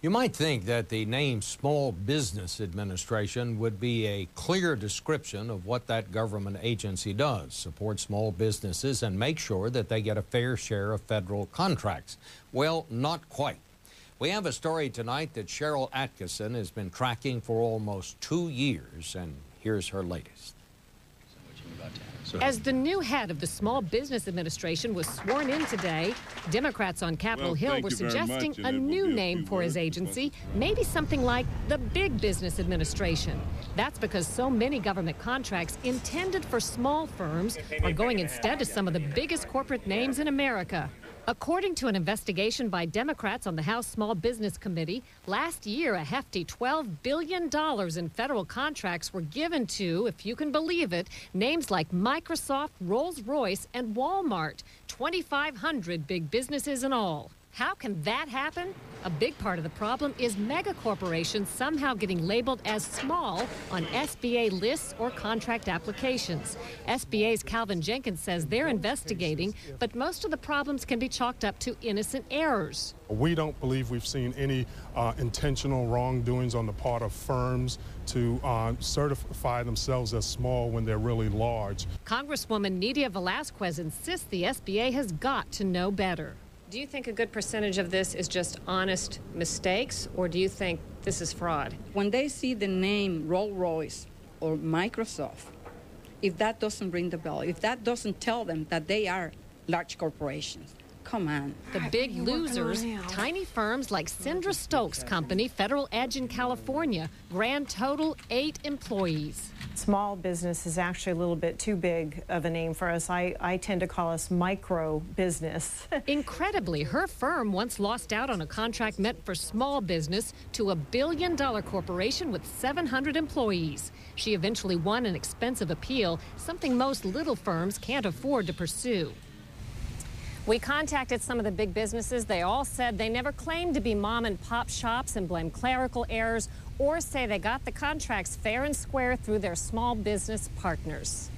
You might think that the name Small Business Administration would be a clear description of what that government agency does, support small businesses and make sure that they get a fair share of federal contracts. Well, not quite. We have a story tonight that Sharyl Attkisson has been tracking for almost 2 years, and here's her latest. As the new head of the Small Business Administration was sworn in today, Democrats on Capitol Hill were suggesting a new name for his agency, maybe something like the Big Business Administration. That's because so many government contracts intended for small firms are going instead to some of the biggest corporate names in America. According to an investigation by Democrats on the House Small Business Committee, last year a hefty $12 billion in federal contracts were given to, if you can believe it, names like Microsoft, Rolls-Royce, and Walmart, 2,500 big businesses in all. How can that happen? A big part of the problem is mega corporations somehow getting labeled as small on SBA lists or contract applications. SBA's Calvin Jenkins says they're investigating, but most of the problems can be chalked up to innocent errors. We don't believe we've seen any intentional wrongdoings on the part of firms to certify themselves as small when they're really large. Congresswoman Nydia Velazquez insists the SBA has got to know better. Do you think a good percentage of this is just honest mistakes, or do you think this is fraud? When they see the name Rolls-Royce or Microsoft, if that doesn't ring the bell, if that doesn't tell them that they are large corporations, come on. The big losers, tiny firms like Sindra Stokes Company, Federal Edge in California, grand total 8 employees. Small business is actually a little bit too big of a name for us. I tend to call us micro business. Incredibly, her firm once lost out on a contract meant for small business to a $1 billion corporation with 700 employees. She eventually won an expensive appeal, something most little firms can't afford to pursue. We contacted some of the big businesses. They all said they never claimed to be mom and pop shops and blame clerical errors or say they got the contracts fair and square through their small business partners.